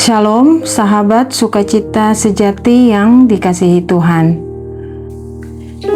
Shalom, sahabat sukacita sejati yang dikasihi Tuhan.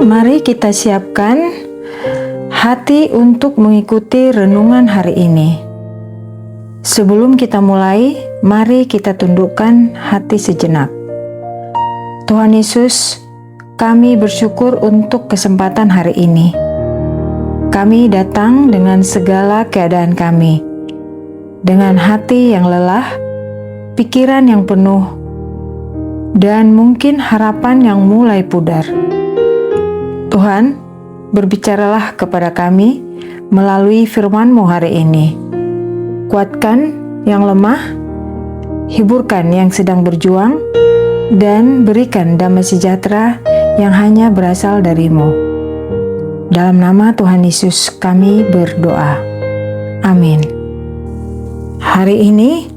Mari kita siapkan hati untuk mengikuti renungan hari ini. Sebelum kita mulai, mari kita tundukkan hati sejenak. Tuhan Yesus, kami bersyukur untuk kesempatan hari ini. Kami datang dengan segala keadaan kami, dengan hati yang lelah, pikiran yang penuh, dan mungkin harapan yang mulai pudar. Tuhan, berbicaralah kepada kami melalui firman-Mu hari ini. Kuatkan yang lemah, hiburkan yang sedang berjuang, dan berikan damai sejahtera yang hanya berasal dari-Mu. Dalam nama Tuhan Yesus kami berdoa. Amin. Hari ini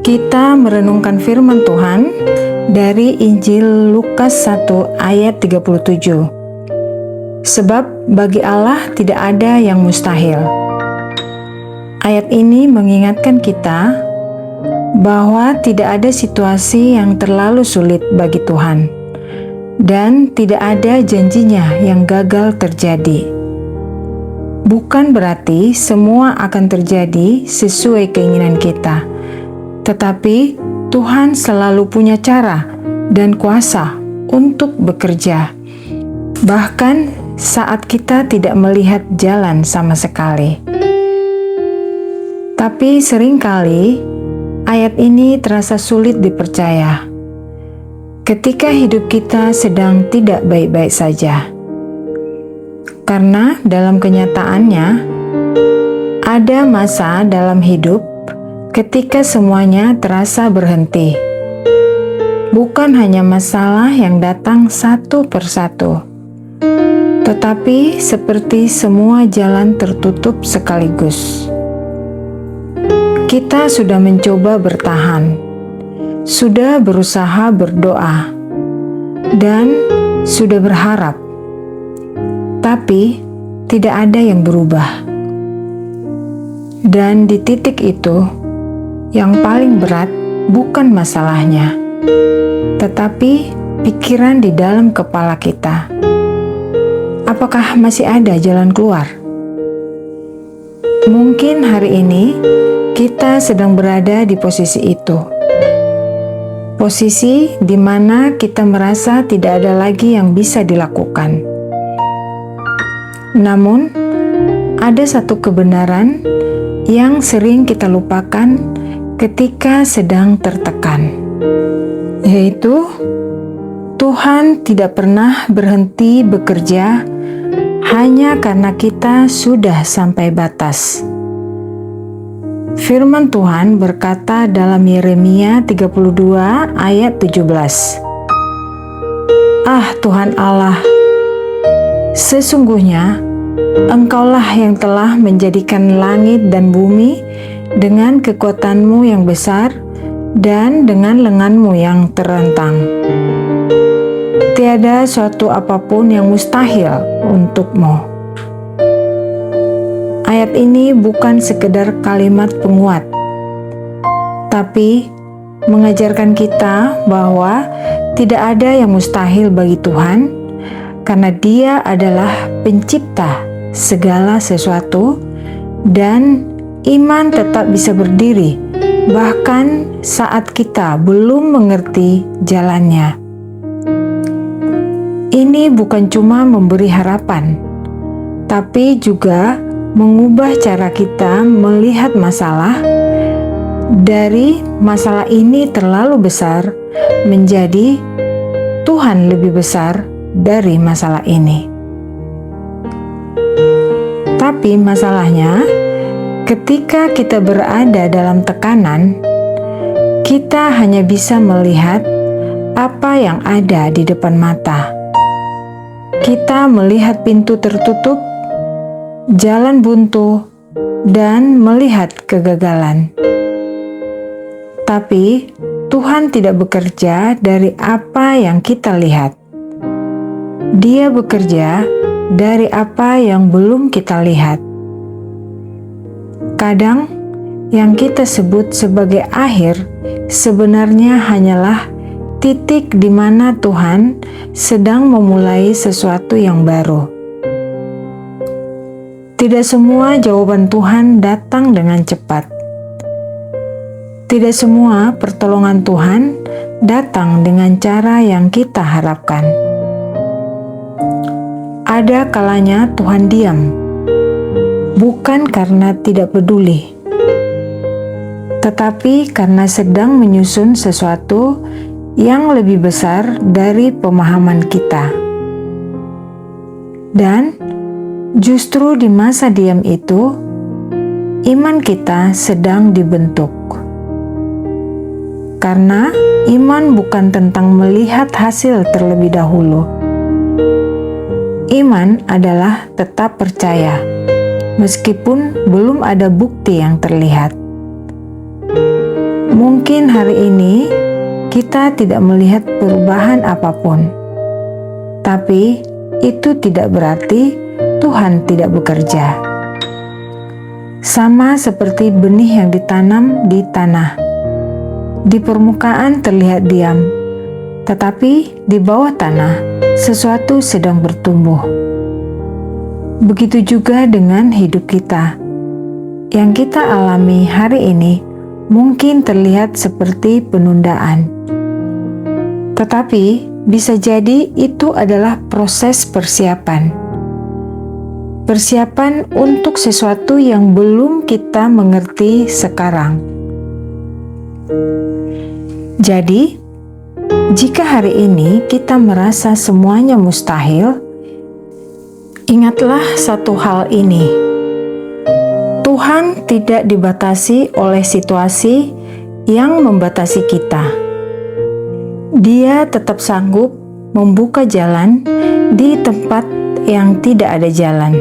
kita merenungkan firman Tuhan dari Injil Lukas 1 ayat 37. Sebab bagi Allah tidak ada yang mustahil. Ayat ini mengingatkan kita bahwa tidak ada situasi yang terlalu sulit bagi Tuhan, dan tidak ada janjinya yang gagal terjadi. Bukan berarti semua akan terjadi sesuai keinginan kita, tetapi Tuhan selalu punya cara dan kuasa untuk bekerja, bahkan saat kita tidak melihat jalan sama sekali. Tapi seringkali ayat ini terasa sulit dipercaya ketika hidup kita sedang tidak baik-baik saja. Karena dalam kenyataannya, ada masa dalam hidup ketika semuanya terasa berhenti. Bukan hanya masalah yang datang satu persatu, tetapi seperti semua jalan tertutup sekaligus. Kita sudah mencoba bertahan, sudah berusaha berdoa, dan sudah berharap, tapi tidak ada yang berubah. Dan di titik itu, yang paling berat bukan masalahnya, tetapi pikiran di dalam kepala kita. Apakah masih ada jalan keluar? Mungkin hari ini kita sedang berada di posisi itu. Posisi di mana kita merasa tidak ada lagi yang bisa dilakukan. Namun, ada satu kebenaran yang sering kita lupakan ketika sedang tertekan, yaitu Tuhan tidak pernah berhenti bekerja hanya karena kita sudah sampai batas. Firman Tuhan berkata dalam Yeremia 32 ayat 17, "Ah Tuhan Allah, sesungguhnya Engkaulah yang telah menjadikan langit dan bumi dengan kekuatan-Mu yang besar dan dengan lengan-Mu yang terentang. Tiada suatu apapun yang mustahil untuk-Mu." Ayat ini bukan sekedar kalimat penguat, tapi mengajarkan kita bahwa tidak ada yang mustahil bagi Tuhan, karena Dia adalah pencipta segala sesuatu, dan iman tetap bisa berdiri bahkan saat kita belum mengerti jalannya. Ini bukan cuma memberi harapan, tapi juga mengubah cara kita melihat masalah dari masalah ini terlalu besar menjadi Tuhan lebih besar dari masalah ini. Tapi masalahnya, ketika kita berada dalam tekanan, kita hanya bisa melihat apa yang ada di depan mata. Kita melihat pintu tertutup, jalan buntu, dan melihat kegagalan. Tapi Tuhan tidak bekerja dari apa yang kita lihat. Dia bekerja dari apa yang belum kita lihat. Kadang yang kita sebut sebagai akhir sebenarnya hanyalah titik di mana Tuhan sedang memulai sesuatu yang baru. Tidak semua jawaban Tuhan datang dengan cepat. Tidak semua pertolongan Tuhan datang dengan cara yang kita harapkan. Ada kalanya Tuhan diam, bukan karena tidak peduli, tetapi karena sedang menyusun sesuatu yang lebih besar dari pemahaman kita. Dan justru di masa diam itu, iman kita sedang dibentuk. Karena iman bukan tentang melihat hasil terlebih dahulu. Iman adalah tetap percaya, meskipun belum ada bukti yang terlihat. Mungkin hari ini kita tidak melihat perubahan apapun, tapi itu tidak berarti Tuhan tidak bekerja. Sama seperti benih yang ditanam di tanah. Di permukaan terlihat diam, tetapi di bawah tanah sesuatu sedang bertumbuh. Begitu juga dengan hidup kita. Yang kita alami hari ini mungkin terlihat seperti penundaan. Tetapi bisa jadi itu adalah proses persiapan. Persiapan untuk sesuatu yang belum kita mengerti sekarang. Jadi, jika hari ini kita merasa semuanya mustahil, ingatlah satu hal ini. Tuhan tidak dibatasi oleh situasi yang membatasi kita. Dia tetap sanggup membuka jalan di tempat yang tidak ada jalan.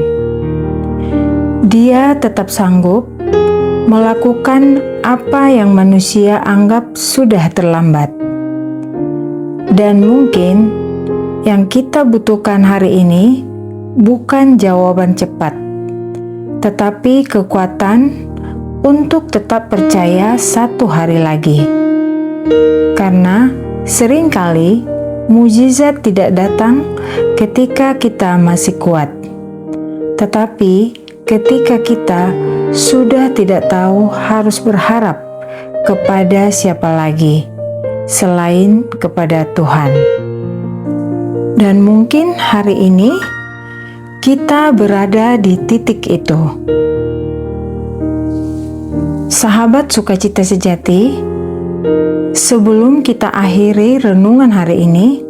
Dia tetap sanggup melakukan apa yang manusia anggap sudah terlambat. Dan mungkin yang kita butuhkan hari ini bukan jawaban cepat, tetapi kekuatan untuk tetap percaya satu hari lagi. Karena seringkali mukjizat tidak datang ketika kita masih kuat, tetapi ketika kita sudah tidak tahu harus berharap kepada siapa lagi selain kepada Tuhan. Dan mungkin hari ini kita berada di titik itu. Sahabat sukacita sejati, sebelum kita akhiri renungan hari ini,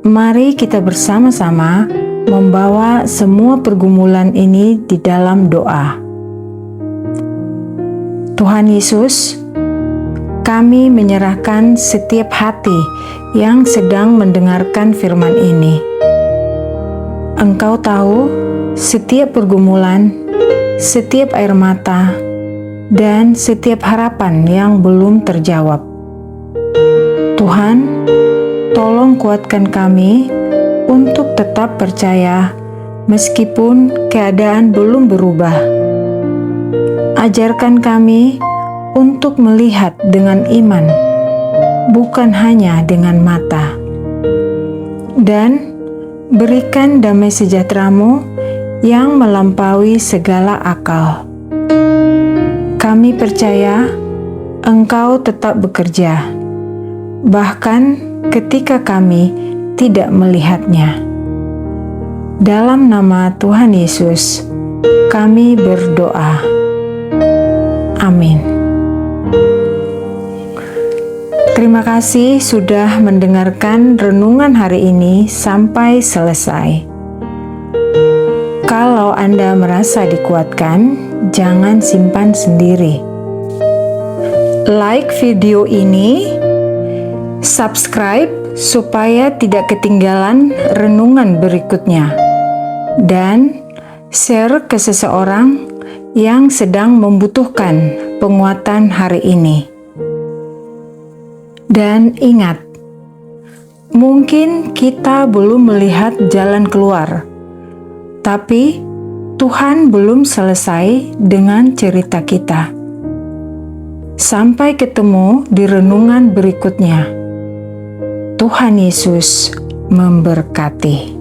mari kita bersama-sama membawa semua pergumulan ini di dalam doa. Tuhan Yesus, kami menyerahkan setiap hati yang sedang mendengarkan firman ini. Engkau tahu setiap pergumulan, setiap air mata, dan setiap harapan yang belum terjawab. Tuhan, tolong kuatkan kami untuk tetap percaya meskipun keadaan belum berubah. Ajarkan kami untuk melihat dengan iman, bukan hanya dengan mata. Dan berikan damai sejahtera-Mu yang melampaui segala akal. Kami percaya Engkau tetap bekerja, bahkan ketika kami tidak melihatnya. Dalam nama Tuhan Yesus, kami berdoa. Amin. Terima kasih sudah mendengarkan renungan hari ini sampai selesai. Kalau Anda merasa dikuatkan, jangan simpan sendiri. Like video ini, subscribe supaya tidak ketinggalan renungan berikutnya, dan share ke seseorang yang sedang membutuhkan penguatan hari ini. Dan ingat, mungkin kita belum melihat jalan keluar, tapi Tuhan belum selesai dengan cerita kita. Sampai ketemu di renungan berikutnya. Tuhan Yesus memberkati.